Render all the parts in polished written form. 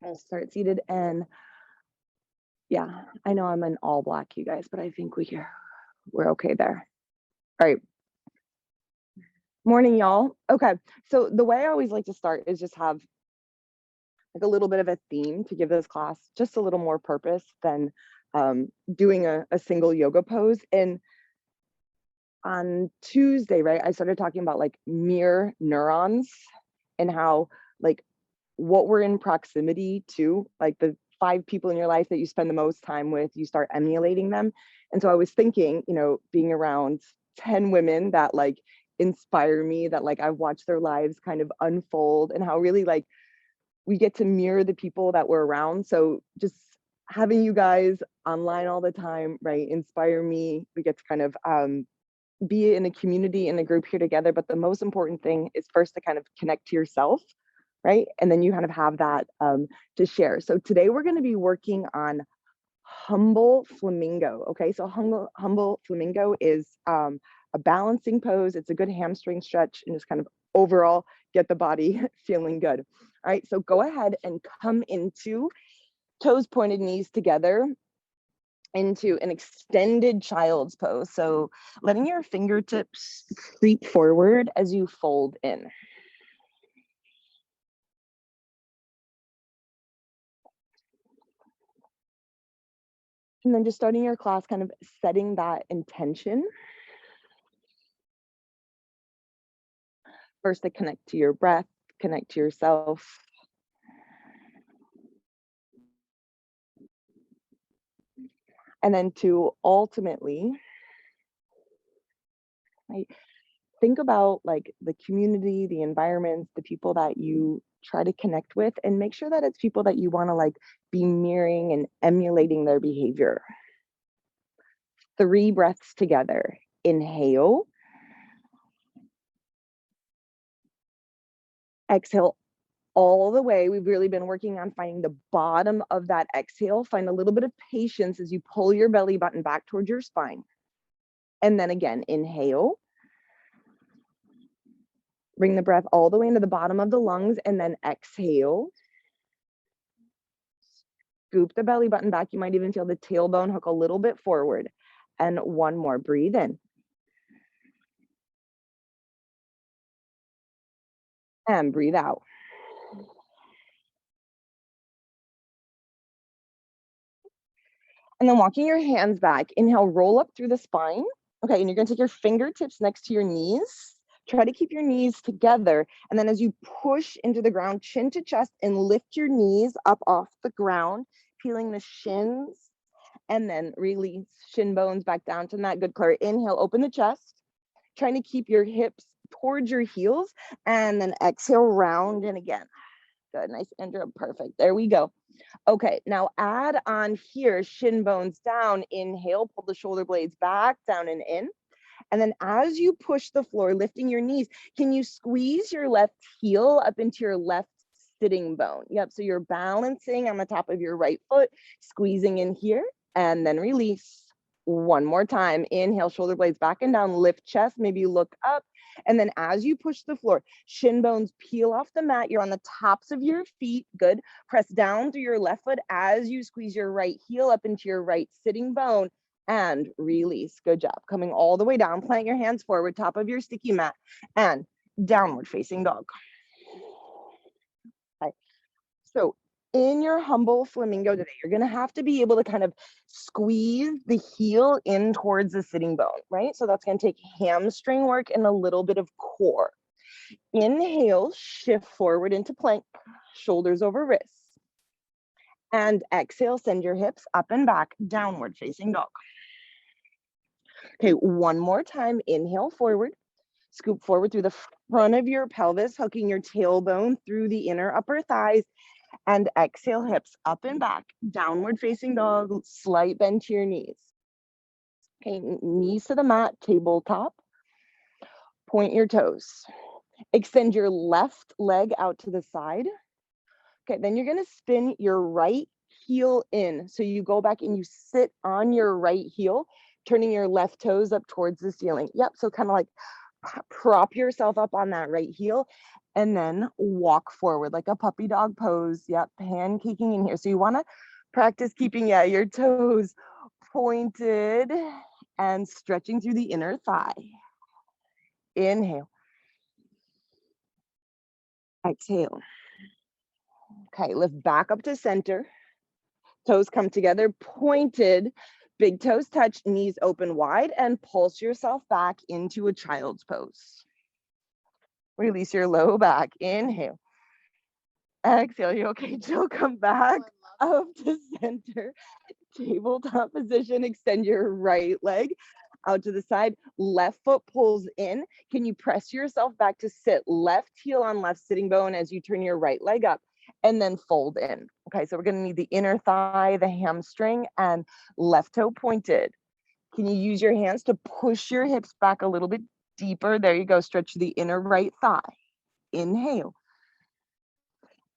I'll start seated, and yeah, I know I'm in all black, you guys, but I think we're okay there. All right. Morning, y'all. Okay. So the way I always like to start is just have like a little bit of a theme to give this class just a little more purpose than doing a single yoga pose. And on Tuesday, right, I started talking about like mirror neurons and how like what we're in proximity to, like the 5 people in your life that you spend the most time with, you start emulating them. And so I was thinking, being around 10 women that like inspire me, that like I've watched their lives kind of unfold, and how really like we get to mirror the people that we're around. So just having you guys online all the time, right, inspire me. We get to kind of be in a community, in a group here together. But the most important thing is first to kind of connect to yourself, right? And then you kind of have that to share. So today we're going to be working on humble flamingo. Okay, so humble flamingo is a balancing pose. It's a good hamstring stretch and just kind of overall get the body feeling good. All right, so go ahead and come into toes pointed, knees together, into an extended child's pose. So letting your fingertips creep forward as you fold in. And then just starting your class, kind of setting that intention. First, to connect to your breath, connect to yourself. And then to ultimately, right, think about like the community, the environments, the people that you try to connect with, and make sure that it's people that you want to like be mirroring and emulating their behavior. 3 breaths together. Inhale. Exhale all the way. We've really been working on finding the bottom of that exhale. Find a little bit of patience as you pull your belly button back towards your spine. And then again, inhale. Bring the breath all the way into the bottom of the lungs, and then exhale. Scoop the belly button back. You might even feel the tailbone hook a little bit forward. And one more. Breathe in. And breathe out. And then walking your hands back. Inhale, roll up through the spine. Okay, and you're gonna take your fingertips next to your knees. Try to keep your knees together. And then as you push into the ground, chin to chest, and lift your knees up off the ground, peeling the shins, and then release shin bones back down to that. Good, clear. Inhale, open the chest. Trying to keep your hips towards your heels, and then exhale, round in again. Good, nice and perfect. There we go. Okay, now add on here, shin bones down. Inhale, pull the shoulder blades back, down and in. And then as you push the floor, lifting your knees, can you squeeze your left heel up into your left sitting bone? Yep, so you're balancing on the top of your right foot, squeezing in here, and then release. One more time. Inhale, shoulder blades back and down, lift chest, maybe look up. And then as you push the floor, shin bones peel off the mat. You're on the tops of your feet. Good. Press down through your left foot as you squeeze your right heel up into your right sitting bone, and release. Good job. Coming all the way down, plant your hands forward, top of your sticky mat, and downward facing dog. Okay. So in your humble flamingo today, you're going to have to be able to kind of squeeze the heel in towards the sitting bone, right? So that's going to take hamstring work and a little bit of core. Inhale, shift forward into plank, shoulders over wrists. And exhale, send your hips up and back, downward facing dog. Okay, one more time. Inhale forward, scoop forward through the front of your pelvis, hooking your tailbone through the inner upper thighs. And exhale, hips up and back, downward facing dog, slight bend to your knees. Okay, knees to the mat, tabletop. Point your toes. Extend your left leg out to the side. Okay, then you're gonna spin your right heel in. So you go back and you sit on your right heel, turning your left toes up towards the ceiling. Yep, so kind of like Prop yourself up on that right heel and then walk forward like a puppy dog pose. Yep, pancaking in here. So you want to practice keeping, yeah, your toes pointed and stretching through the inner thigh. Inhale. Exhale. Okay, lift back up to center. Toes come together, pointed. Big toes touch, knees open wide, and pulse yourself back into a child's pose. Release your low back. Inhale. Exhale. You okay, Jill? Come back up to center. Tabletop position. Extend your right leg out to the side. Left foot pulls in. Can you press yourself back to sit? Left heel on left sitting bone as you turn your right leg up and then fold in. Okay, so we're going to need the inner thigh, the hamstring, and left toe pointed. Can you use your hands to push your hips back a little bit deeper? There you go. Stretch the inner right thigh. Inhale.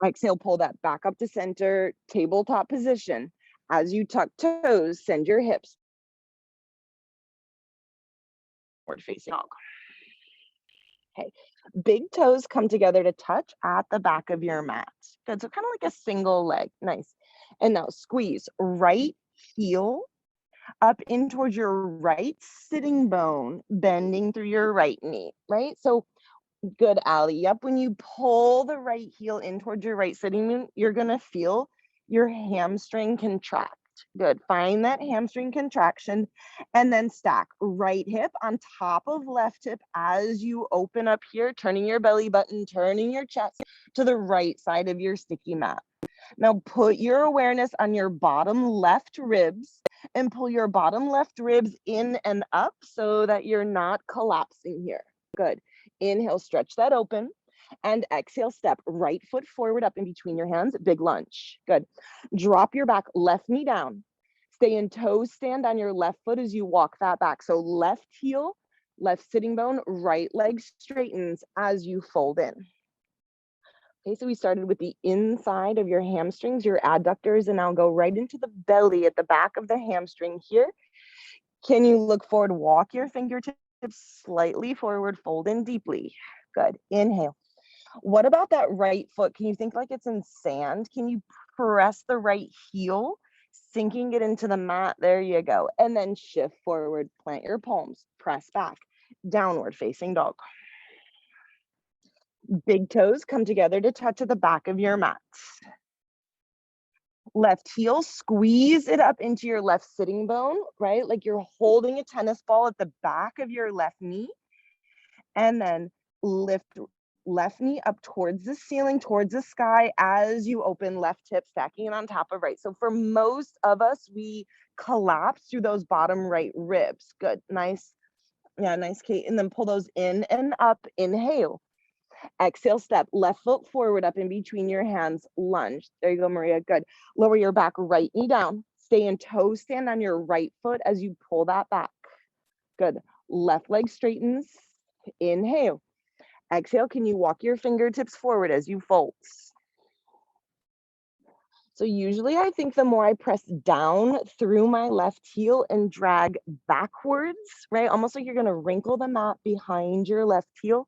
Exhale, pull that back up to center, tabletop position. As you tuck toes, send your hips forward facing dog. Okay, big toes come together to touch at the back of your mat. Good, so kind of like a single leg, nice. And now squeeze right heel up in towards your right sitting bone, bending through your right knee, right? So good, Allie. Yep, when you pull the right heel in towards your right sitting bone, you're gonna feel your hamstring contract. Good, find that hamstring contraction and then stack right hip on top of left hip as you open up here, turning your belly button, turning your chest to the right side of your sticky mat. Now put your awareness on your bottom left ribs and pull your bottom left ribs in and up so that you're not collapsing here. Good. Inhale, stretch that open. And exhale, step right foot forward up in between your hands, big lunge. Good. Drop your back, left knee down. Stay in toe stand on your left foot as you walk that back. So left heel, left sitting bone, right leg straightens as you fold in. Okay, so we started with the inside of your hamstrings, your adductors, and now go right into the belly at the back of the hamstring here. Can you look forward, walk your fingertips slightly forward, fold in deeply. Good, inhale. What about that right foot? Can you think like it's in sand? Can you press the right heel, sinking it into the mat? There you go. And then shift forward, plant your palms, press back, downward facing dog. Big toes come together to touch at the back of your mat. Left heel, squeeze it up into your left sitting bone, right? Like you're holding a tennis ball at the back of your left knee. And then lift left knee up towards the ceiling, towards the sky as you open left hip, stacking it on top of right. So for most of us, we collapse through those bottom right ribs. Good, nice. Yeah, nice, Kate. And then pull those in and up, inhale. Exhale, step left foot forward up in between your hands, lunge. There you go, Maria. Good. Lower your back, right knee down. Stay in toe stand on your right foot as you pull that back. Good. Left leg straightens. Inhale. Exhale. Can you walk your fingertips forward as you fold? So usually I think the more I press down through my left heel and drag backwards, right? Almost like you're going to wrinkle the mat behind your left heel.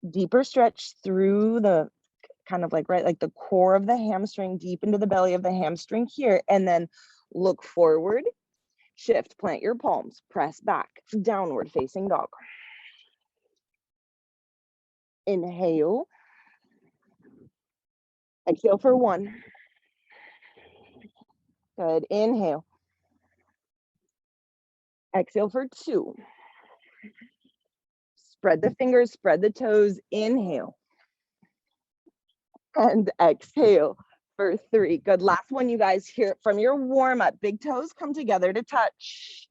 Deeper stretch through the kind of like, right, like the core of the hamstring, deep into the belly of the hamstring here, and then look forward, shift, plant your palms, press back, downward facing dog. Inhale. Exhale for 1. Good. Inhale. Exhale for 2. Spread the fingers, spread the toes. Inhale. And exhale for 3. Good. Last one, you guys, here from your warm up. Big toes come together to touch.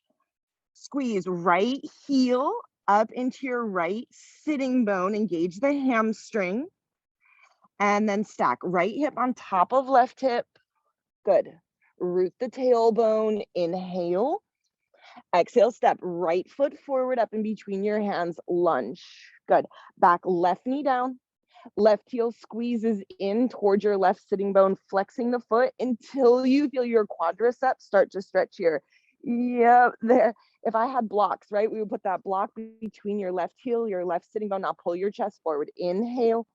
Squeeze right heel up into your right sitting bone. Engage the hamstring. And then stack right hip on top of left hip. Good. Root the tailbone. Inhale. Exhale, step right foot forward up in between your hands. Lunge. Good. Back left knee down. Left heel squeezes in towards your left sitting bone, flexing the foot until you feel your quadriceps start to stretch here. Yep, there. if I had blocks, right, we would put that block between your left heel, your left sitting bone. Now pull your chest forward. Inhale.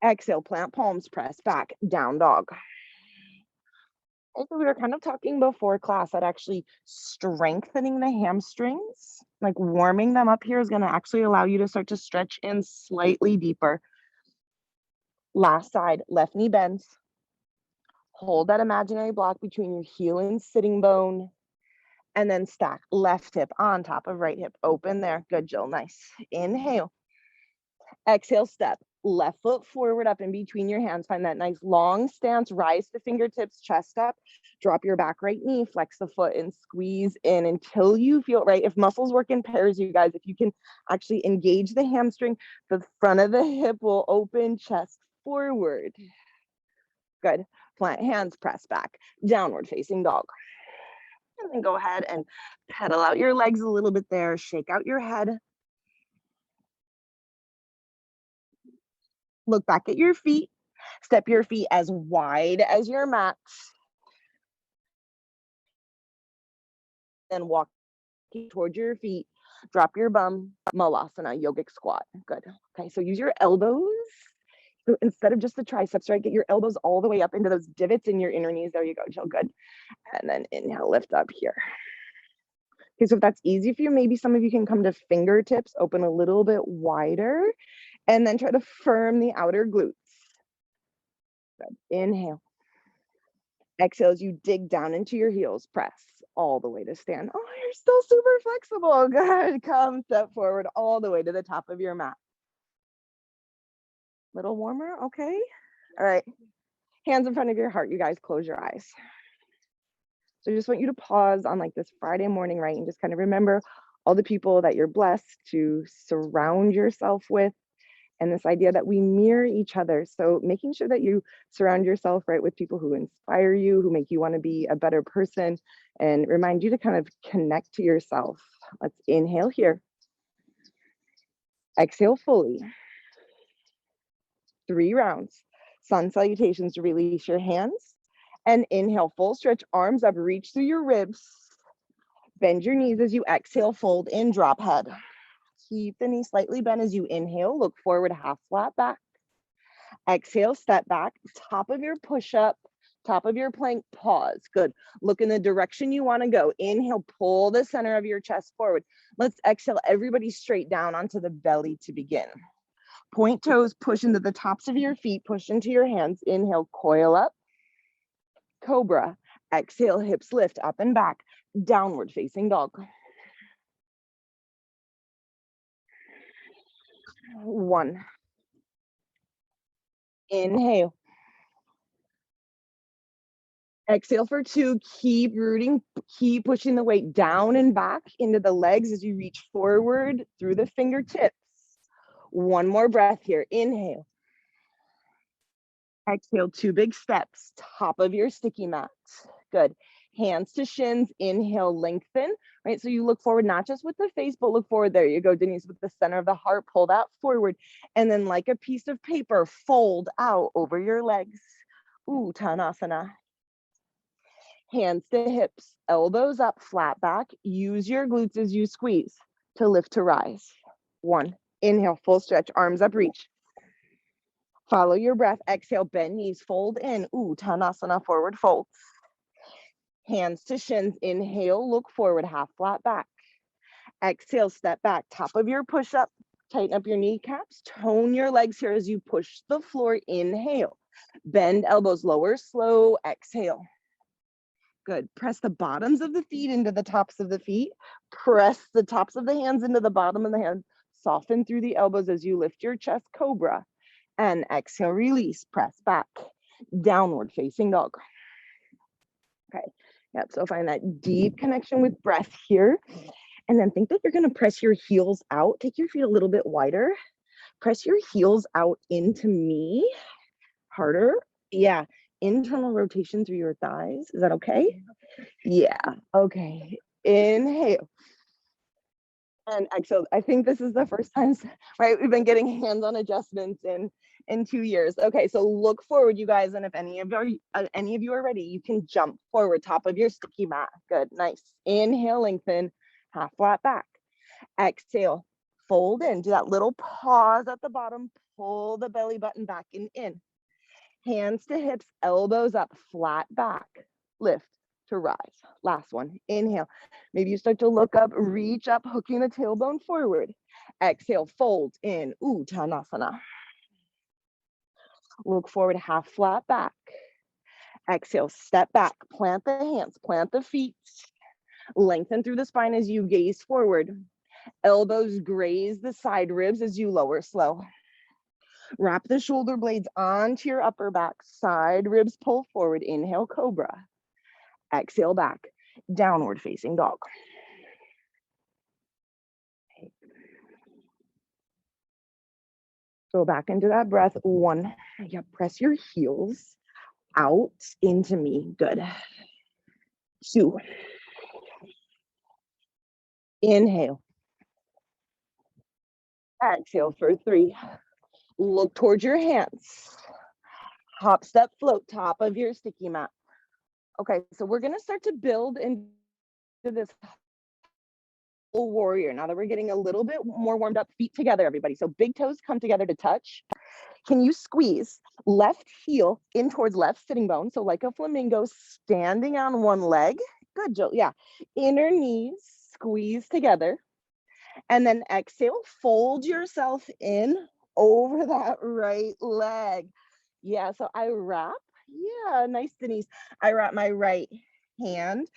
Exhale, plant palms, press back, down dog. We were kind of talking before class that actually strengthening the hamstrings, like warming them up here, is going to actually allow you to start to stretch in slightly deeper. Last side, left knee bends. Hold that imaginary block between your heel and sitting bone. And then stack left hip on top of right hip. Open there. Good, Jill. Nice. Inhale. Exhale, step. Left foot forward up in between your hands. Find that nice long stance. Rise the fingertips, chest up. Drop your back right knee. Flex the foot and squeeze in until you feel right. If muscles work in pairs, you guys, if you can actually engage the hamstring, the front of the hip will open, chest forward. Good. Plant hands, press back. Downward facing dog. And then go ahead and pedal out your legs a little bit there. Shake out your head. Look back at your feet. Step your feet as wide as your mat. Then walk towards your feet. Drop your bum. Malasana, yogic squat. Good. Okay, so use your elbows. So instead of just the triceps, right? Get your elbows all the way up into those divots in your inner knees. There you go, Jill. Good. And then inhale, lift up here. Okay, so if that's easy for you, maybe some of you can come to fingertips, open a little bit wider, and then try to firm the outer glutes. Good. Inhale. Exhale as you dig down into your heels. Press all the way to stand. Oh, you're still super flexible. Good. Come step forward all the way to the top of your mat. Little warmer. Okay. All right. Hands in front of your heart. You guys close your eyes. So I just want you to pause on like this Friday morning, right? And just kind of remember all the people that you're blessed to surround yourself with, and this idea that we mirror each other. So making sure that you surround yourself, right, with people who inspire you, who make you want to be a better person, and remind you to kind of connect to yourself. Let's inhale here. Exhale fully. 3 rounds. Sun salutations to release your hands. And inhale, full stretch, arms up, reach through your ribs. Bend your knees as you exhale, fold in, drop head. Keep the knee slightly bent as you inhale, look forward, half flat back. Exhale, step back, top of your push-up, top of your plank, pause. Good. Look in the direction you want to go. Inhale, pull the center of your chest forward. Let's exhale, everybody straight down onto the belly to begin. Point toes, push into the tops of your feet, push into your hands. Inhale, coil up. Cobra. Exhale, hips lift up and back. Downward facing dog. 1. Inhale. Exhale for 2. Keep rooting, keep pushing the weight down and back into the legs as you reach forward through the fingertips. 1 more breath here. Inhale. Exhale, 2 big steps, top of your sticky mat. Good. Hands to shins, inhale, lengthen, right? So you look forward, not just with the face, but look forward. There you go, Denise, with the center of the heart, pull that forward. And then like a piece of paper, fold out over your legs. Uttanasana. Hands to hips, elbows up, flat back. Use your glutes as you squeeze to lift to rise. 1. Inhale, full stretch, arms up, reach. Follow your breath. Exhale, bend knees, fold in. Uttanasana, forward fold. Hands to shins. Inhale, look forward, half flat back. Exhale, step back, top of your push-up. Tighten up your kneecaps. Tone your legs here as you push the floor. Inhale. Bend elbows lower, slow. Exhale. Good. Press the bottoms of the feet into the tops of the feet. Press the tops of the hands into the bottom of the hands. Soften through the elbows as you lift your chest, cobra. And exhale, release, press back. Downward facing dog. Okay. Yep. So find that deep connection with breath here. And then think that you're going to press your heels out. Take your feet a little bit wider. Press your heels out into me. Harder. Yeah. Internal rotation through your thighs. Is that okay? Yeah. Okay. Inhale. And exhale. I think this is the first time, right? We've been getting hands-on adjustments in 2 years. Okay, so look forward, you guys, and if any of you are ready, you can jump forward, top of your sticky mat. Good, nice. Inhale, lengthen, half flat back. Exhale, fold in. Do that little pause at the bottom. Pull the belly button back and in. Hands to hips, elbows up, flat back. Lift to rise. Last one. Inhale. Maybe you start to look up, reach up, hooking the tailbone forward. Exhale, fold in. Uttanasana. Look forward, half flat back. Exhale, step back, plant the hands, plant the feet. Lengthen through the spine as you gaze forward. Elbows graze the side ribs as you lower slow. Wrap the shoulder blades onto your upper back. Side ribs pull forward. Inhale, cobra. Exhale, back. Downward facing dog. Go back into that breath. One. Yeah, press your heels out into me. Good. 2. Inhale. Exhale for 3. Look towards your hands. Hop, step, float, top of your sticky mat. Okay, so we're gonna start to build into this whole warrior. Now that we're getting a little bit more warmed up, feet together, everybody. So big toes come together to touch. Can you squeeze left heel in towards left sitting bone? So like a flamingo, standing on one leg. Good, Jill, yeah. Inner knees squeeze together. And then exhale, fold yourself in over that right leg. Yeah, so I wrap, yeah, nice, Denise. I wrap my right hand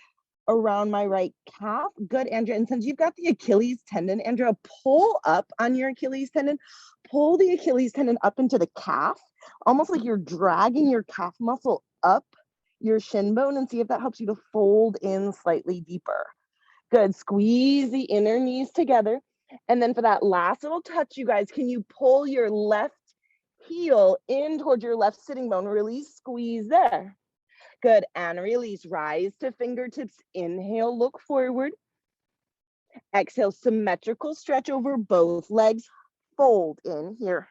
around my right calf. Good, Andrea. And since you've got the Achilles tendon, Andrea, pull up on your Achilles tendon. Pull the Achilles tendon up into the calf, almost like you're dragging your calf muscle up your shin bone, and see if that helps you to fold in slightly deeper. Good. Squeeze the inner knees together. And then for that last little touch, you guys, can you pull your left heel in towards your left sitting bone? Release, squeeze there. Good. And release. Rise to fingertips. Inhale, look forward. Exhale, symmetrical stretch over both legs. Fold in here.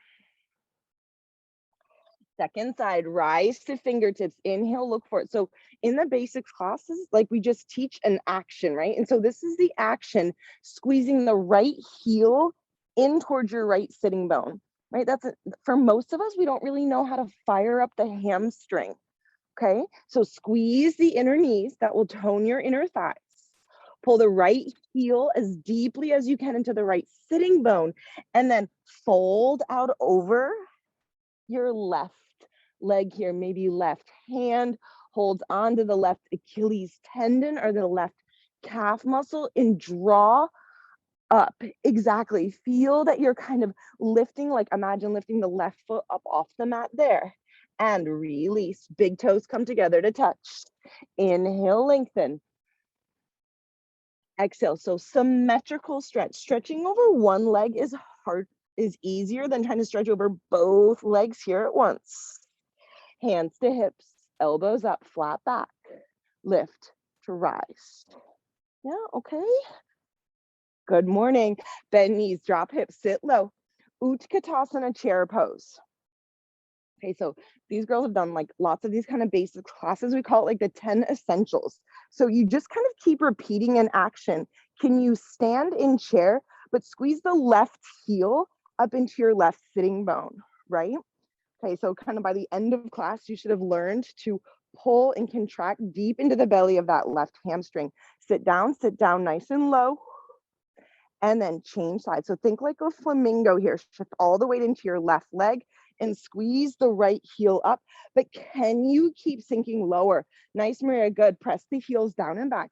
Second side, rise to fingertips. Inhale, look forward. So in the basics classes, like we just teach an action, right? And so this is the action, squeezing the right heel in towards your right sitting bone, right? For most of us, we don't really know how to fire up the hamstring. Okay, so squeeze the inner knees. That will tone your inner thighs. Pull the right heel as deeply as you can into the right sitting bone, and then fold out over your left leg here. Maybe left hand holds onto the left Achilles tendon or the left calf muscle, and draw up. Exactly. Feel that you're kind of lifting, like imagine lifting the left foot up off the mat there. And release. Big toes come together to touch. Inhale, lengthen. Exhale. So symmetrical stretch. Stretching over one leg is easier than trying to stretch over both legs here at once. Hands to hips, elbows up, flat back. Lift to rise. Yeah, okay. Good morning. Bend knees, drop hips, sit low. Utkatasana chair pose. Okay, so these girls have done like lots of these kind of basic classes. We call it like the 10 essentials. So you just kind of keep repeating an action. Can you stand in chair, but squeeze the left heel up into your left sitting bone, right? Okay, so kind of by the end of class, you should have learned to pull and contract deep into the belly of that left hamstring. Sit down nice and low. And then change sides. So think like a flamingo here. Shift all the weight into your left leg and squeeze the right heel up. But can you keep sinking lower? Nice, Maria, good. Press the heels down and back.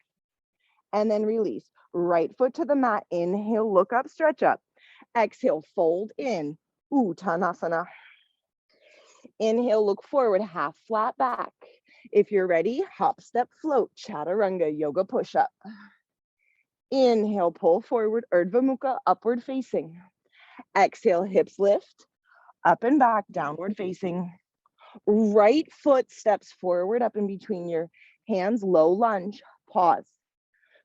And then release. Right foot to the mat. Inhale, look up, stretch up. Exhale, fold in. Uttanasana. Inhale, look forward, half flat back. If you're ready, hop, step, float, chaturanga, yoga push-up. Inhale, pull forward, Urdhva Mukha, upward facing. Exhale, hips lift, up and back, downward facing. Right foot steps forward, up in between your hands, low lunge, pause.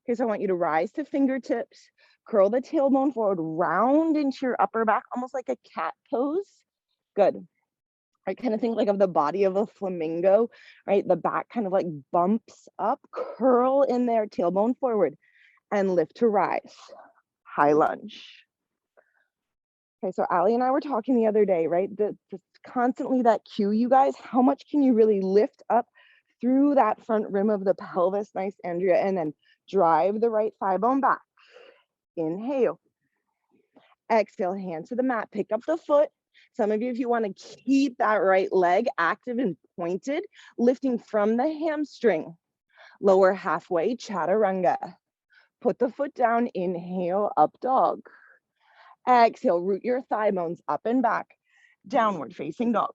Okay, so I want you to rise to fingertips, curl the tailbone forward, round into your upper back, almost like a cat pose. Good. I kind of think like of the body of a flamingo, right? The back kind of like bumps up, curl in there, tailbone forward, and lift to rise. High lunge. Okay, so Allie and I were talking the other day, right? The constantly that cue, you guys, how much can you really lift up through that front rim of the pelvis? Nice, Andrea. And then drive the right thigh bone back. Inhale. Exhale, hand to the mat, pick up the foot. Some of you, if you want to keep that right leg active and pointed, lifting from the hamstring, lower halfway, chaturanga. Put the foot down, inhale, up dog. Exhale, root your thigh bones up and back, downward facing dog.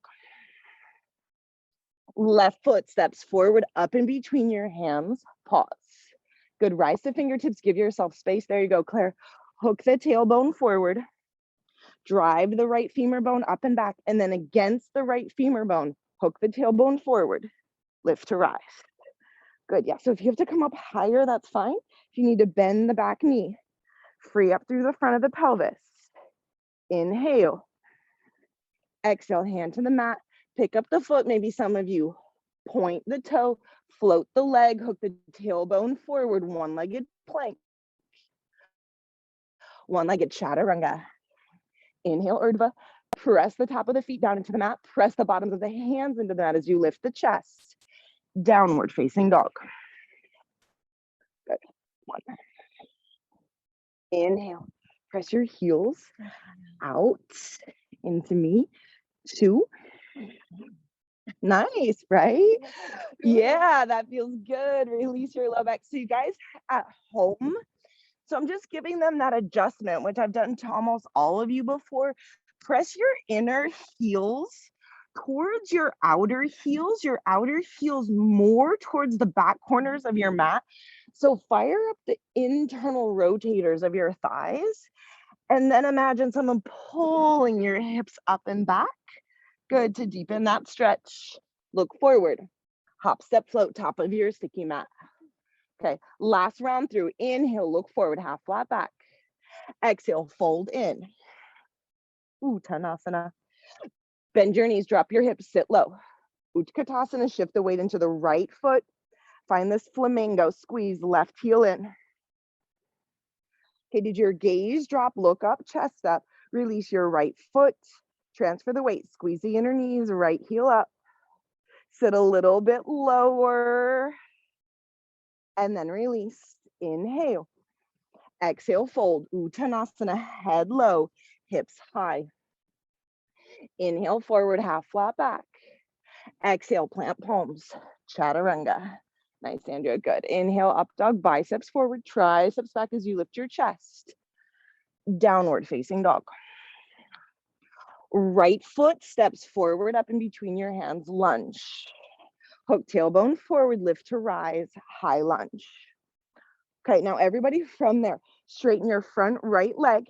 Left foot steps forward, up in between your hands, pause. Good, rise to fingertips, give yourself space. There you go, Claire. Hook the tailbone forward. Drive the right femur bone up and back, and then against the right femur bone, hook the tailbone forward, lift to rise. Good, yeah, so if you have to come up higher, that's fine. If you need to bend the back knee, free up through the front of the pelvis. Inhale. Exhale, hand to the mat, pick up the foot. Maybe some of you point the toe, float the leg, hook the tailbone forward, one-legged plank. One-legged chaturanga. Inhale, Urdhva. Press the top of the feet down into the mat. Press the bottoms of the hands into the mat as you lift the chest. Downward facing dog. Good. One. Inhale. Press your heels out into me. Two. Nice, right? Yeah, that feels good. Release your low back. So you guys at home, so I'm just giving them that adjustment, which I've done to almost all of you before. Press your inner heels towards your outer heels more towards the back corners of your mat. So fire up the internal rotators of your thighs, and then imagine someone pulling your hips up and back. Good, to deepen that stretch. Look forward. Hop, step, float, top of your sticky mat. Okay, last round through. Inhale, look forward, half flat back. Exhale, fold in. Uttanasana. Bend your knees, drop your hips, sit low. Utkatasana, shift the weight into the right foot. Find this flamingo, squeeze left heel in. Okay, did your gaze drop? Look up, chest up. Release your right foot. Transfer the weight, squeeze the inner knees, right heel up. Sit a little bit lower. And then release. Inhale. Exhale, fold. Uttanasana, head low, hips high. Inhale, forward, half flat back. Exhale, plant palms. Chaturanga. Nice, Andrea, good. Inhale, up dog, biceps forward, triceps back as you lift your chest. Downward facing dog. Right foot steps forward, up in between your hands, lunge. Hook tailbone forward, lift to rise, high lunge. Okay, now everybody from there, straighten your front right leg,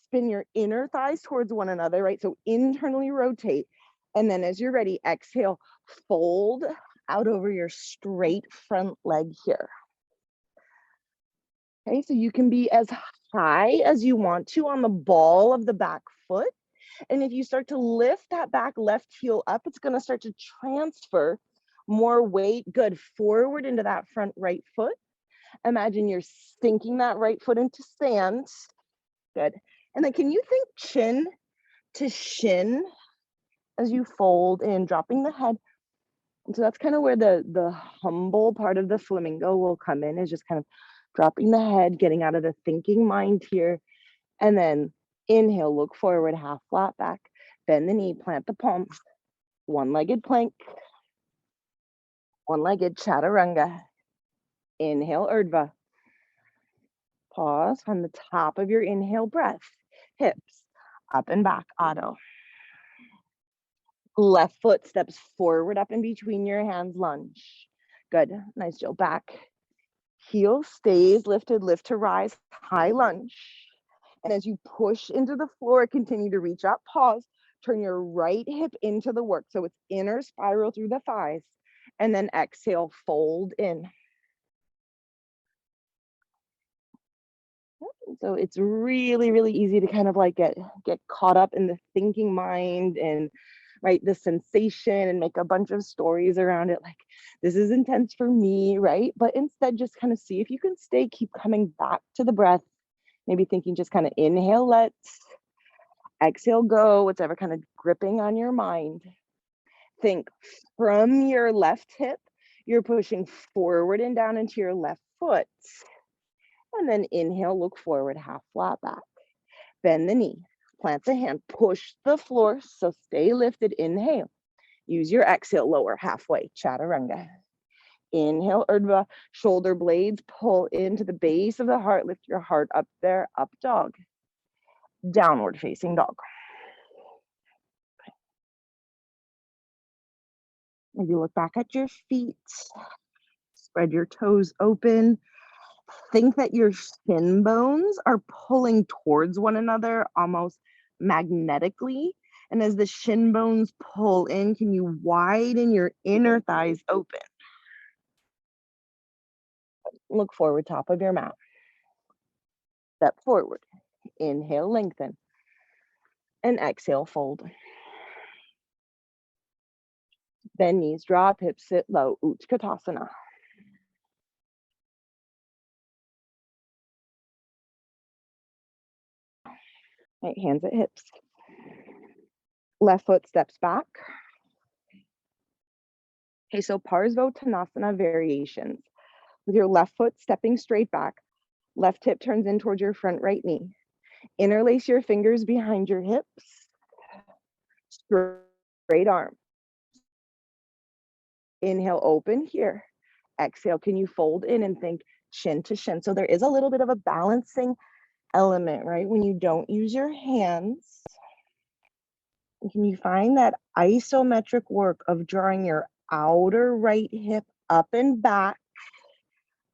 spin your inner thighs towards one another, right? So internally rotate. And then as you're ready, exhale, fold out over your straight front leg here. Okay, so you can be as high as you want to on the ball of the back foot. And if you start to lift that back left heel up, it's going to start to transfer more weight, good, forward into that front right foot. Imagine you're sinking that right foot into sand. Good. And then can you think chin to shin as you fold in, dropping the head. And so that's kind of where the humble part of the flamingo will come in, is just kind of dropping the head, getting out of the thinking mind here. And then inhale, look forward, half flat back, bend the knee, plant the palms, one-legged plank, one-legged chaturanga. Inhale, Urdhva. Pause on the top of your inhale breath, hips up and back, Adho. Left foot steps forward, up in between your hands, lunge. Good, nice, Jill, back. Heel stays lifted, lift to rise, high lunge. And as you push into the floor, continue to reach up, pause, turn your right hip into the work. So it's inner spiral through the thighs. And then exhale, fold in. So it's really, really easy to kind of like get caught up in the thinking mind and right the sensation and make a bunch of stories around it like this is intense for me, right? But instead just kind of see if you can keep coming back to the breath, maybe thinking just kind of inhale, let, exhale, go, whatever kind of gripping on your mind. Think from your left hip, you're pushing forward and down into your left foot. And then inhale, look forward, half flat back. Bend the knee, plant the hand, push the floor. So stay lifted. Inhale. Use your exhale, lower halfway, chaturanga. Inhale, urdhva, shoulder blades pull into the base of the heart. Lift your heart up there, up dog. Downward facing dog. Maybe look back at your feet. Spread your toes open. Think that your shin bones are pulling towards one another almost magnetically. And as the shin bones pull in, can you widen your inner thighs open? Look forward, top of your mat. Step forward. Inhale, lengthen. And exhale, fold. Bend knees, drop hips, sit low, Utkatasana. Right, hands at hips. Left foot steps back. Okay, so Parsvottanasana variations. With your left foot stepping straight back, left hip turns in towards your front right knee. Interlace your fingers behind your hips. Straight arm. Inhale, open here. Exhale, can you fold in and think shin to shin? So there is a little bit of a balancing element, right? When you don't use your hands, can you find that isometric work of drawing your outer right hip up and back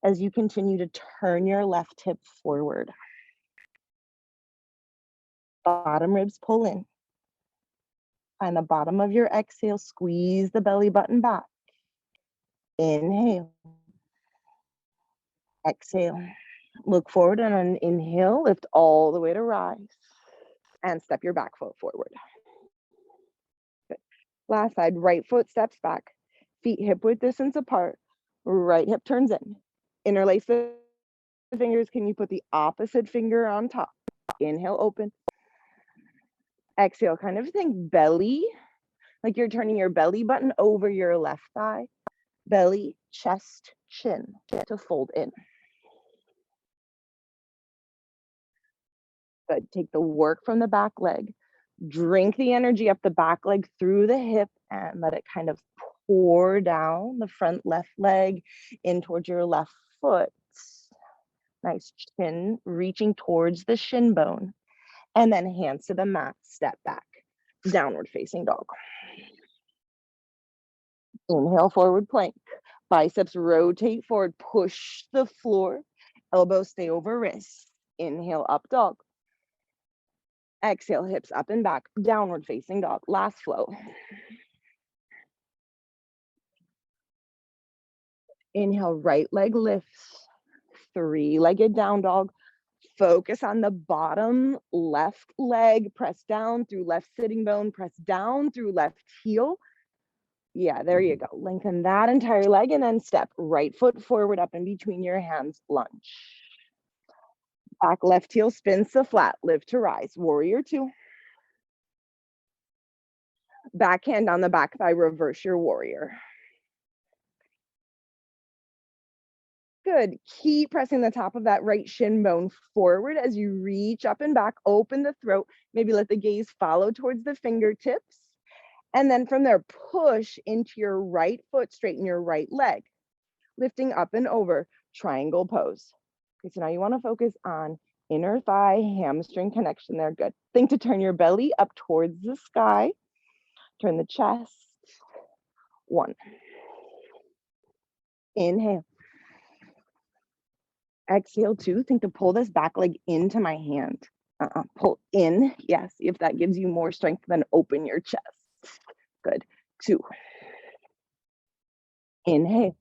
as you continue to turn your left hip forward? Bottom ribs pull in. Find the bottom of your exhale, squeeze the belly button back. Inhale. Exhale. Look forward and on inhale, lift all the way to rise. And step your back foot forward. Good. Last side, right foot steps back. Feet hip width distance apart. Right hip turns in. Interlace the fingers. Can you put the opposite finger on top? Inhale, open. Exhale, kind of think belly, like you're turning your belly button over your left thigh. Belly, chest, chin to fold in. Good. Take the work from the back leg. Drink the energy up the back leg through the hip and let it kind of pour down the front left leg in towards your left foot. Nice chin reaching towards the shin bone. And then hands to the mat, step back. Downward facing dog. Inhale, forward plank. Biceps rotate forward, push the floor. Elbows stay over wrists. Inhale, up dog. Exhale, hips up and back, downward facing dog. Last flow. Inhale, right leg lifts. Three-legged down dog. Focus on the bottom left leg. Press down through left sitting bone. Press down through left heel. Yeah, there you go. Lengthen that entire leg and then step right foot forward up in between your hands. Lunge. Back left heel spins to flat. Lift to rise. Warrior two. Backhand on the back thigh. Reverse your warrior. Good. Keep pressing the top of that right shin bone forward as you reach up and back. Open the throat. Maybe let the gaze follow towards the fingertips. And then from there, push into your right foot, straighten your right leg. Lifting up and over, triangle pose. Okay, so now you want to focus on inner thigh, hamstring connection there. Good. Think to turn your belly up towards the sky. Turn the chest. One. Inhale. Exhale, two. Think to pull this back leg into my hand. Pull in. Yes, if that gives you more strength, then open your chest. Good. Two. Inhale.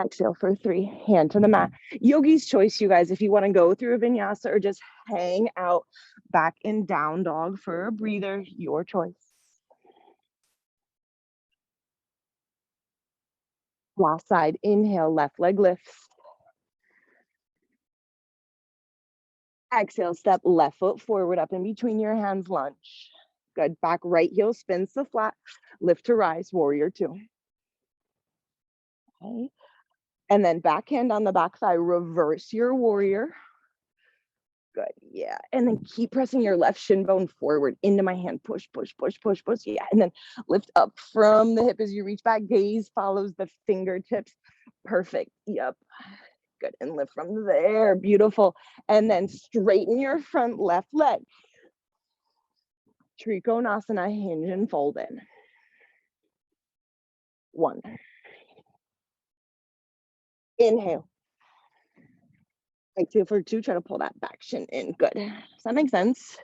Exhale for 3, hand to the mat. Yogi's choice, you guys, if you want to go through a vinyasa or just hang out back in down dog for a breather, your choice. Last side, inhale, left leg lifts. Exhale, step left foot forward, up in between your hands, lunge. Good, back right heel spins to flat, lift to rise, warrior 2. Okay, and then back hand on the back thigh, reverse your warrior. Good, yeah, and then keep pressing your left shin bone forward into my hand, push, push, push, push, push, yeah, and then lift up from the hip as you reach back, gaze follows the fingertips, perfect, yep. Good, and lift from there, beautiful. And then straighten your front left leg. Trikonasana, hinge and fold in. 1. Inhale. Exhale for 2, try to pull that back shin in, good. Does that make sense?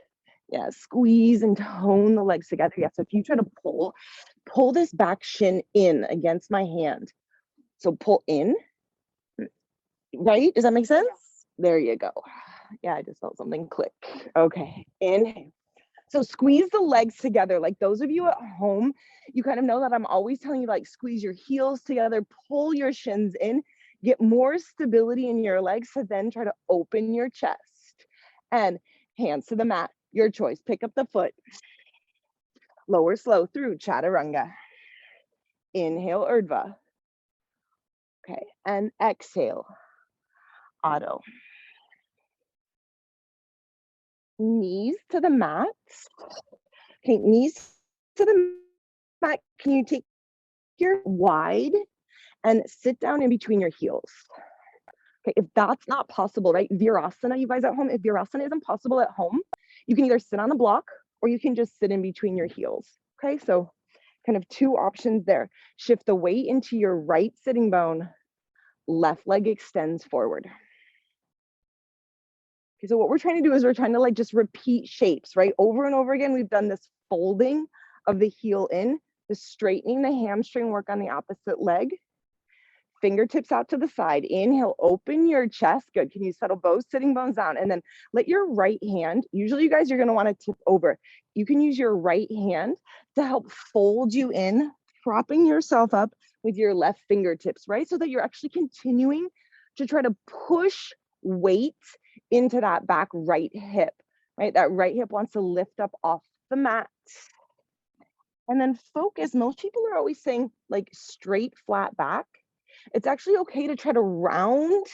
Yeah, squeeze and tone the legs together. Yeah, so if you try to pull this back shin in against my hand. So pull in, right? Does that make sense? There you go. Yeah, I just felt something click. Okay, inhale. So squeeze the legs together. Like those of you at home, you kind of know that I'm always telling you, like, squeeze your heels together, pull your shins in, get more stability in your legs, to then try to open your chest. And hands to the mat, your choice. Pick up the foot, lower slow through chaturanga. Inhale, urdhva. Okay, and exhale, Adho. Knees to the mat. Okay, knees to the mat. Can you take your wide and sit down in between your heels? Okay, if that's not possible, right? Virasana, you guys at home, if Virasana isn't possible at home, you can either sit on a block or you can just sit in between your heels. Okay, so kind of 2 options there. Shift the weight into your right sitting bone, left leg extends forward. Okay, so what we're trying to do is we're trying to, like, just repeat shapes, right? Over and over again, we've done this folding of the heel in, the straightening the hamstring work on the opposite leg. Fingertips out to the side. Inhale, open your chest. Good. Can you settle both sitting bones down? And then let your right hand, usually you guys, you're going to want to tip over. You can use your right hand to help fold you in, propping yourself up with your left fingertips, right? So that you're actually continuing to try to push weight into that back right hip, right? That right hip wants to lift up off the mat. And then focus. Most people are always saying, like, straight, flat back. It's actually okay to try to round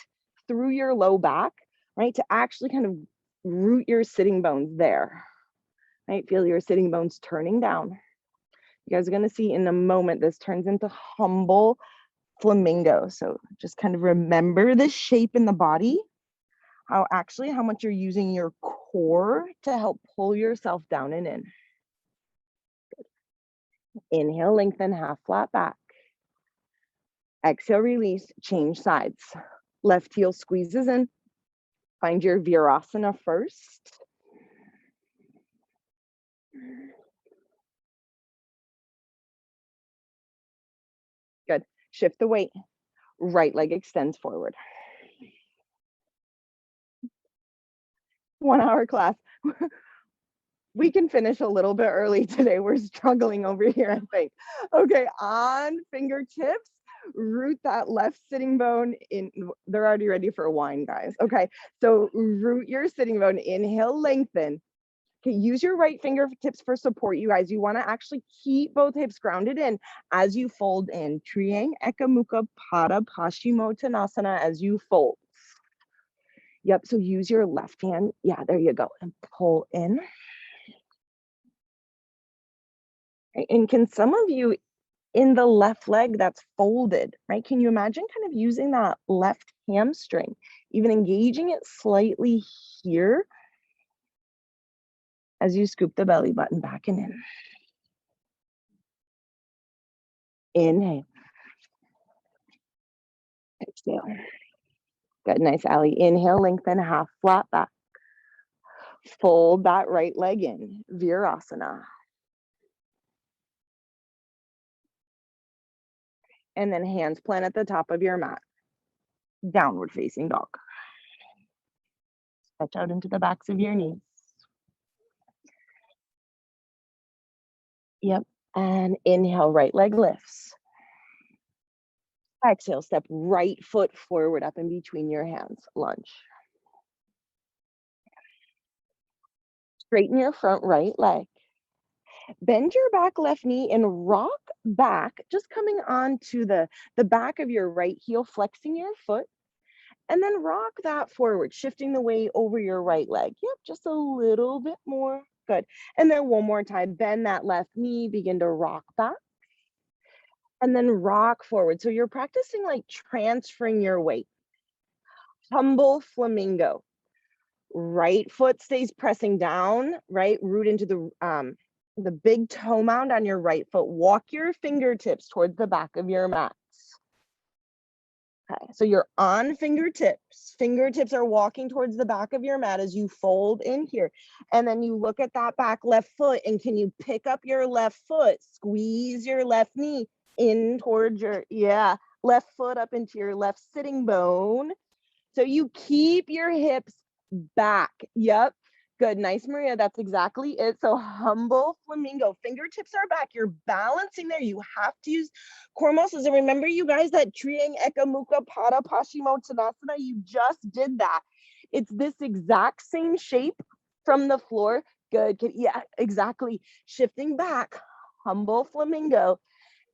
through your low back, right? To actually kind of root your sitting bones there, right? Feel your sitting bones turning down. You guys are going to see in a moment, this turns into humble flamingo. So just kind of remember the shape in the body, how much you're using your core to help pull yourself down and in. Inhale, lengthen, half flat back. Exhale, release, change sides. Left heel squeezes in. Find your Virasana first. Good. Shift the weight. Right leg extends forward. 1 hour class. We can finish a little bit early today. We're struggling over here, I think. Okay, on fingertips, root that left sitting bone in. They're already ready for wine, guys. Okay, so root your sitting bone. Inhale, lengthen. Okay, use your right fingertips for support, you guys. You want to actually keep both hips grounded in as you fold in. Triang Eka Mukha Pada Paschimottanasana as you fold. Yep, so use your left hand. Yeah, there you go. And pull in. And can some of you in the left leg that's folded, right? Can you imagine kind of using that left hamstring, even engaging it slightly here as you scoop the belly button back and in. Inhale. Exhale. Good, nice, Allie. Inhale, lengthen, half flat back. Fold that right leg in, Virasana. And then hands plant at the top of your mat. Downward facing dog. Stretch out into the backs of your knees. Yep. And inhale, right leg lifts. Exhale, step right foot forward up in between your hands. Lunge. Straighten your front right leg. Bend your back left knee and rock back, just coming onto the back of your right heel, flexing your foot. And then rock that forward, shifting the weight over your right leg. Yep, just a little bit more. Good. And then one more time, bend that left knee, begin to rock back. And then rock forward. So you're practicing like transferring your weight. Humble flamingo. Right foot stays pressing down, right root into the big toe mound on your right foot. Walk your fingertips towards the back of your mat. Okay, so you're on fingertips. Fingertips are walking towards the back of your mat as you fold in here. And then you look at that back left foot, and can you pick up your left foot, squeeze your left knee in towards your, left foot up into your left sitting bone. So you keep your hips back. Yep. Good. Nice, Maria. That's exactly it. So humble flamingo. Fingertips are back. You're balancing there. You have to use core muscles. And remember, you guys, that Triang Eka Mukha Pada Paschimottanasana, you just did that. It's this exact same shape from the floor. Good. Good. Yeah, exactly. Shifting back. Humble flamingo.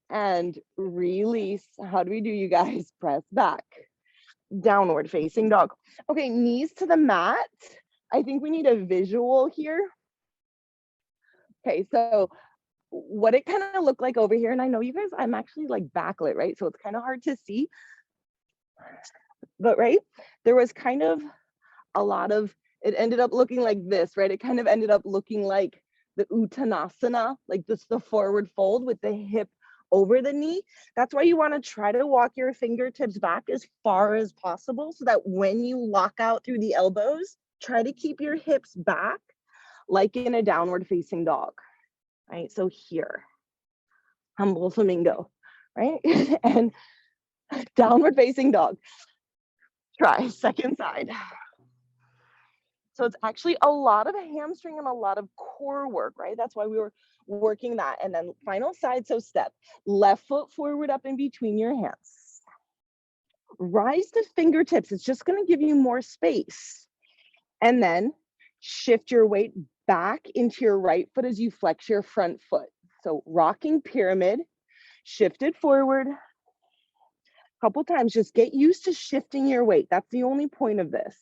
And release. How do we do, you guys? Press back. Downward facing dog. Okay, knees to the mat. I think we need a visual here. Okay, so what it kind of looked like over here, and I know you guys, I'm actually like backlit, right? So it's kind of hard to see. But right, there was kind of a lot of, it ended up looking like this, right? It kind of ended up looking like the Uttanasana, like just the forward fold with the hip over the knee. That's why you want to try to walk your fingertips back as far as possible so that when you lock out through the elbows, try to keep your hips back like in a downward facing dog, right? So here, humble flamingo, right? And downward facing dog. Try second side. So it's actually a lot of hamstring and a lot of core work, right? That's why we were working that. And then final side, so step, left foot forward up in between your hands. Rise to fingertips. It's just going to give you more space. And then shift your weight back into your right foot as you flex your front foot. So rocking pyramid, shift it forward. A couple times, just get used to shifting your weight. That's the only point of this.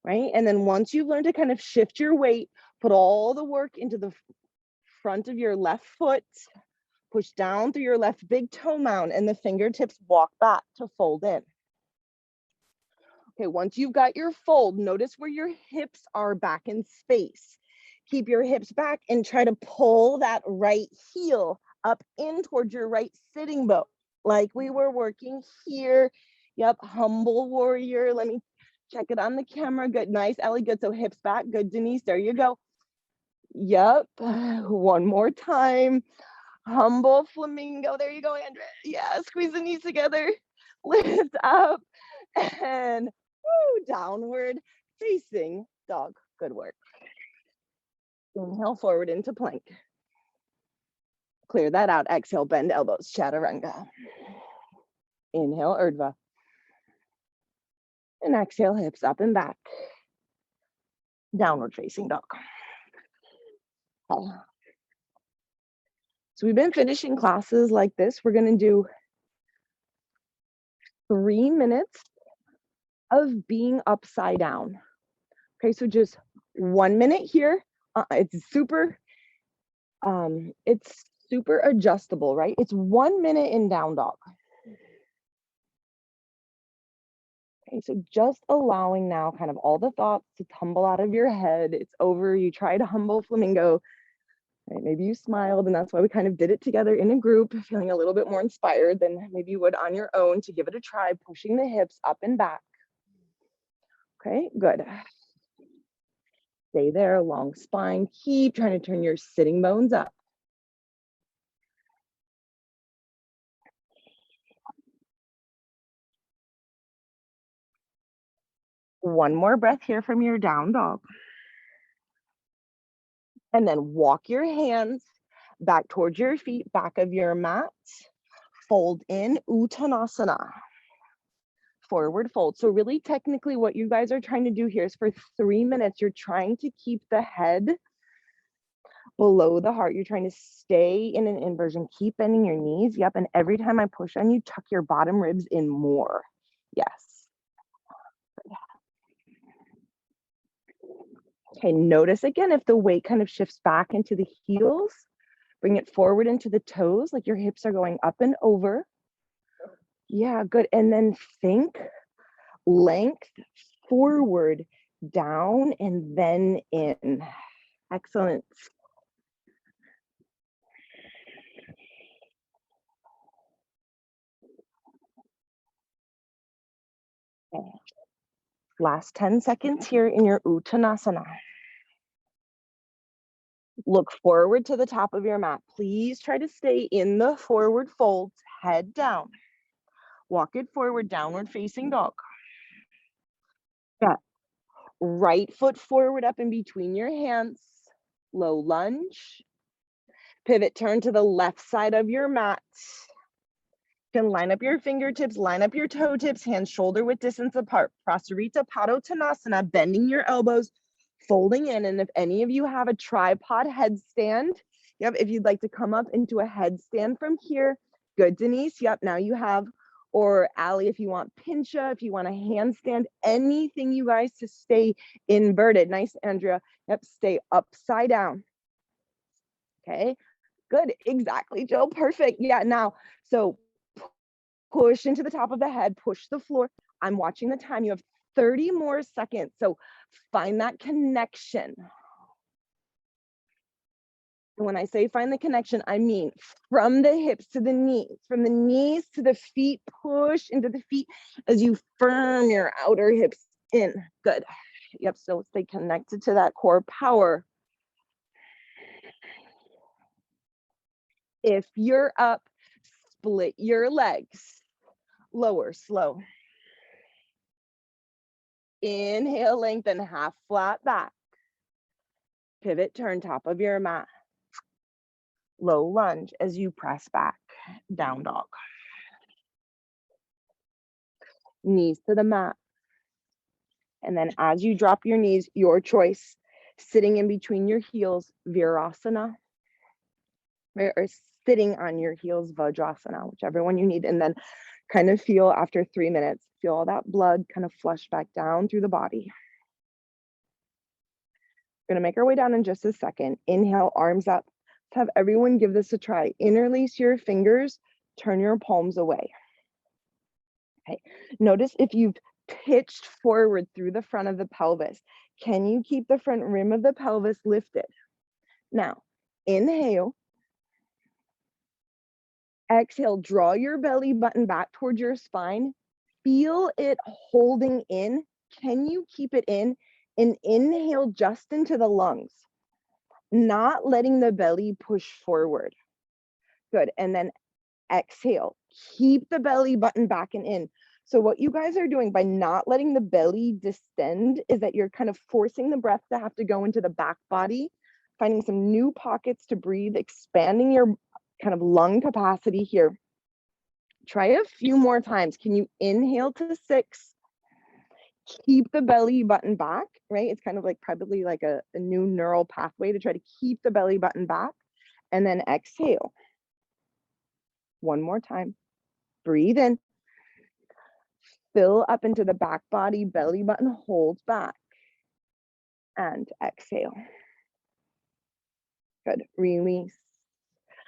Right? And then once you've learned to kind of shift your weight, put all the work into the front of your left foot, push down through your left big toe mound, and the fingertips walk back to fold in. Okay, once you've got your fold, notice where your hips are back in space. Keep your hips back and try to pull that right heel up in towards your right sitting bone, like we were working here. Yep, humble warrior. Let me check it on the camera. Good, nice, Ellie, good. So hips back, good, Denise, there you go. Yep, one more time. Humble flamingo, there you go, Andrea. Yeah, squeeze the knees together, lift up, and woo, downward facing dog. Good work. Inhale forward into plank. Clear that out. Exhale, bend elbows, chaturanga. Inhale, urdhva. And exhale, hips up and back. Downward facing dog. Okay. So we've been finishing classes like this. We're going to do 3 minutes of being upside down. Okay, so just 1 minute here. It's super adjustable, right? It's 1 minute in down dog. Okay, so just allowing now kind of all the thoughts to tumble out of your head. It's over. You tried humble flamingo. Right? Maybe you smiled, and that's why we kind of did it together in a group, feeling a little bit more inspired than maybe you would on your own to give it a try, pushing the hips up and back. Okay, good. Stay there, long spine. Keep trying to turn your sitting bones up. One more breath here from your down dog. And then walk your hands back towards your feet, back of your mat. Fold in, Uttanasana. Forward fold. So really technically what you guys are trying to do here is for 3 minutes, you're trying to keep the head below the heart. You're trying to stay in an inversion. Keep bending your knees. Yep. And every time I push on you, tuck your bottom ribs in more. Yes. Okay, notice again if the weight kind of shifts back into the heels, bring it forward into the toes, like your hips are going up and over. Yeah, good. And then think length forward, down, and then in. Excellent. Okay. Last 10 seconds here in your Uttanasana. Look forward to the top of your mat. Please try to stay in the forward folds, head down. Walk it forward, downward facing dog. Yeah. Right foot forward up in between your hands. Low lunge. Pivot, turn to the left side of your mat. You can line up your fingertips, line up your toe tips, hands shoulder width distance apart. Prasarita Padottanasana, bending your elbows, folding in. And if any of you have a tripod headstand, yep, if you'd like to come up into a headstand from here, good, Denise, yep, now you have, or Allie, if you want pincha, if you want a handstand, anything you guys to stay inverted. Nice, Andrea, yep, stay upside down. Okay, good, exactly, Jill, perfect. Yeah, now, so push into the top of the head, push the floor. I'm watching the time. You have 30 more seconds. So find that connection. And when I say find the connection, I mean from the hips to the knees, from the knees to the feet, push into the feet as you firm your outer hips in. Good. Yep, so stay connected to that core power. If you're up, split your legs. Lower, slow. Inhale, lengthen, half flat back. Pivot, turn top of your mat. Low lunge as you press back, down dog. Knees to the mat. And then as you drop your knees, your choice, sitting in between your heels, Virasana, or sitting on your heels, Vajrasana, whichever one you need. And then kind of feel after 3 minutes, feel all that blood kind of flush back down through the body. We're gonna make our way down in just a second. Inhale, arms up. Let's have everyone give this a try. Interlace your fingers, turn your palms away. Okay, notice if you've pitched forward through the front of the pelvis, can you keep the front rim of the pelvis lifted? Now, inhale. Exhale, draw your belly button back towards your spine. Feel it holding in. Can you keep it in? And inhale just into the lungs, not letting the belly push forward. Good. And then exhale. Keep the belly button back and in. So what you guys are doing by not letting the belly distend is that you're kind of forcing the breath to have to go into the back body, finding some new pockets to breathe, expanding your kind of lung capacity here. Try a few more times. Can you inhale to 6? Keep the belly button back, right? It's kind of like probably like a new neural pathway to try to keep the belly button back. And then exhale. One more time. Breathe in. Fill up into the back body, belly button holds back. And exhale. Good. Release.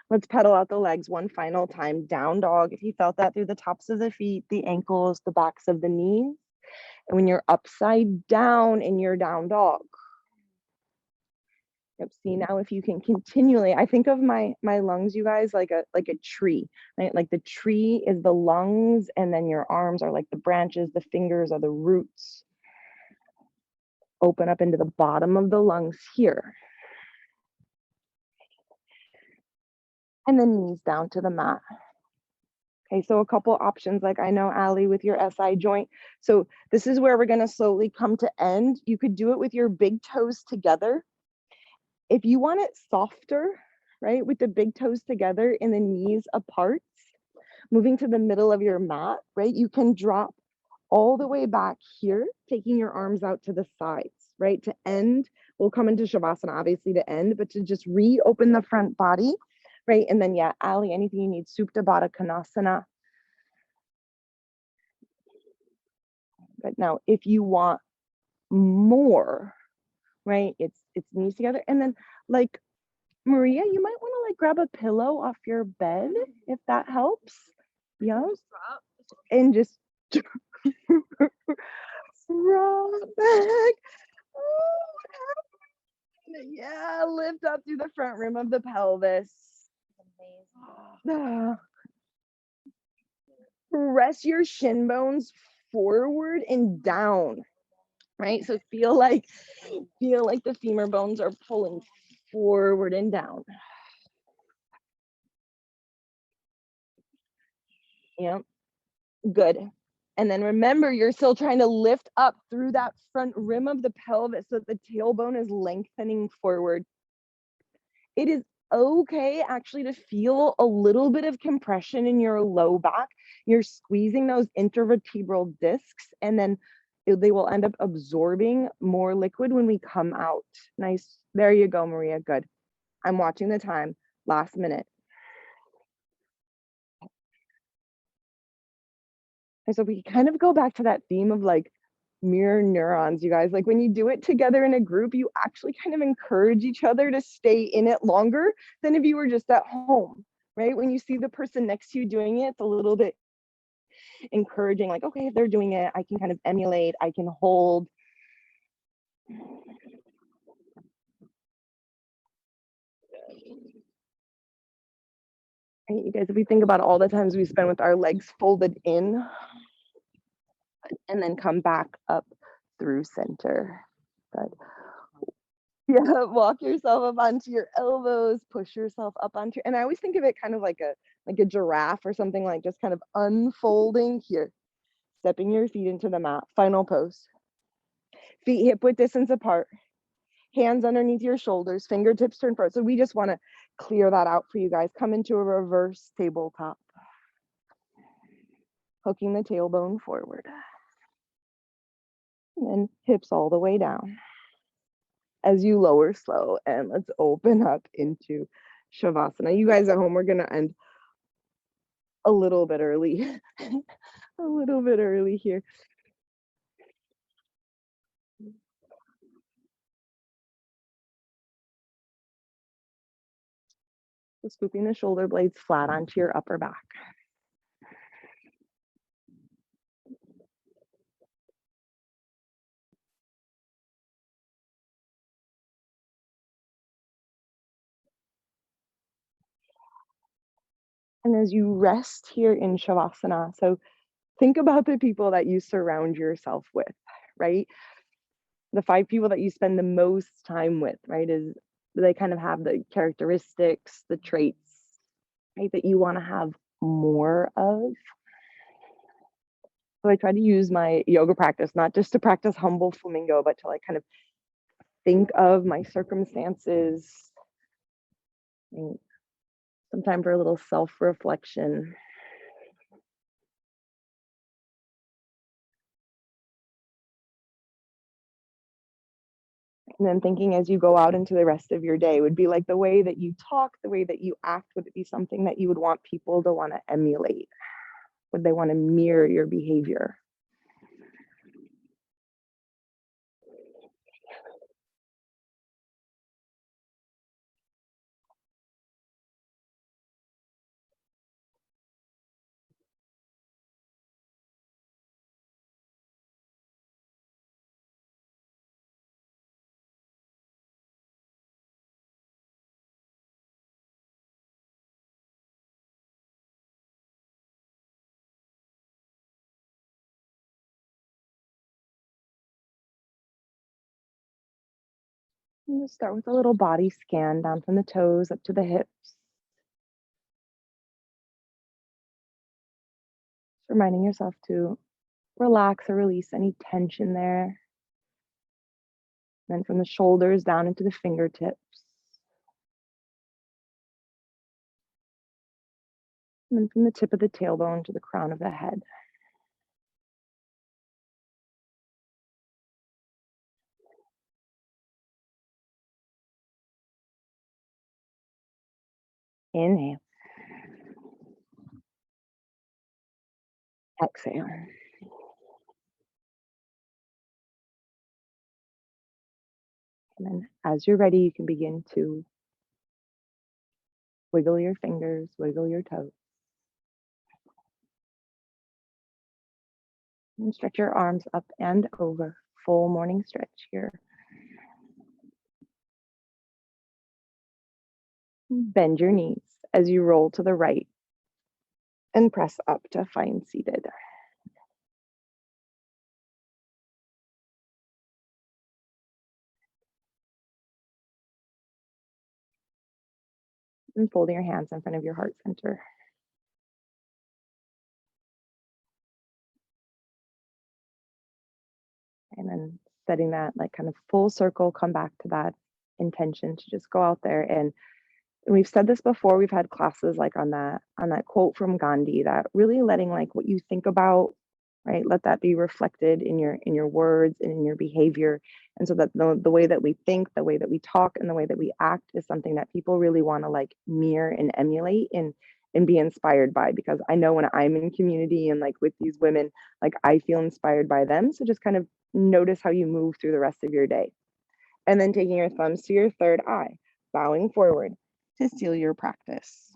Let's pedal out the legs one final time. Down dog. If you felt that through the tops of the feet, the ankles, the backs of the knees. And when you're upside down in your down dog. Yep. See now if you can continually, I think of my lungs, you guys, like a tree, right? Like the tree is the lungs, and then your arms are like the branches, the fingers are the roots. Open up into the bottom of the lungs here. And then knees down to the mat. Okay, so a couple options, like I know Allie with your SI joint. So this is where we're gonna slowly come to end. You could do it with your big toes together. If you want it softer, right, with the big toes together and the knees apart, moving to the middle of your mat, right, you can drop all the way back here, taking your arms out to the sides, right, to end. We'll come into Shavasana, obviously, to end, but to just reopen the front body, right? And then, yeah, Allie, anything you need, Supta Baddha Konasana. But now, if you want more, right, it's knees together. And then, like, Maria, you might want to like grab a pillow off your bed if that helps. Yeah. And just rock back. Oh, yeah, lift up through the front rim of the pelvis. Ah. Press your shin bones forward and down, right? So feel like the femur bones are pulling forward and down. Yeah, good. And then remember, you're still trying to lift up through that front rim of the pelvis so that the tailbone is lengthening forward. It is okay actually to feel a little bit of compression in your low back. You're squeezing those intervertebral discs, and then they will end up absorbing more liquid when we come out. Nice. There you go, Maria. Good. I'm watching the time. Last minute. And so we kind of go back to that theme of like mirror neurons, you guys. Like when you do it together in a group, you actually kind of encourage each other to stay in it longer than if you were just at home, right? When you see the person next to you doing it, it's a little bit encouraging, like, okay, if they're doing it, I can kind of emulate, I can hold. Right, you guys, if we think about all the times we spend with our legs folded in and then come back up through center. Good. Yeah, walk yourself up onto your elbows, push yourself up onto, and I always think of it kind of like a giraffe or something, like just kind of unfolding here, stepping your feet into the mat. Final pose. Feet hip width distance apart, hands underneath your shoulders, fingertips turn forward. So we just want to clear that out for you guys. Come into a reverse tabletop. Hooking the tailbone forward. And then hips all the way down. As you lower slow, and let's open up into Shavasana. You guys at home, we're gonna end a little bit early. A little bit early here. So scooping the shoulder blades flat onto your upper back. And as you rest here in Shavasana, so think about the people that you surround yourself with, right? The 5 people that you spend the most time with, right? Is they kind of have the characteristics, the traits, right, that you want to have more of. So I try to use my yoga practice, not just to practice humble flamingo, but to like kind of think of my circumstances, some time for a little self-reflection. And then thinking as you go out into the rest of your day would be like the way that you talk, the way that you act, would it be something that you would want people to want to emulate? Would they want to mirror your behavior? And just start with a little body scan down from the toes up to the hips. reminding yourself to relax or release any tension there. Then from the shoulders down into the fingertips. And then from the tip of the tailbone to the crown of the head. Inhale. Exhale. And then as you're ready, you can begin to wiggle your fingers, wiggle your toes, and stretch your arms up and over. Full morning stretch here. Bend your knees as you roll to the right and press up to find seated. And folding your hands in front of your heart center. And then setting that like kind of full circle, come back to that intention to just go out there. And we've said this before, we've had classes like on that quote from Gandhi, that really letting like what you think about, right? Let that be reflected in your words and in your behavior. And so that the way that we think, the way that we talk, and the way that we act is something that people really want to like mirror and emulate and be inspired by. Because I know when I'm in community and like with these women, like I feel inspired by them. So just kind of notice how you move through the rest of your day. And then taking your thumbs to your third eye, bowing forward to seal your practice.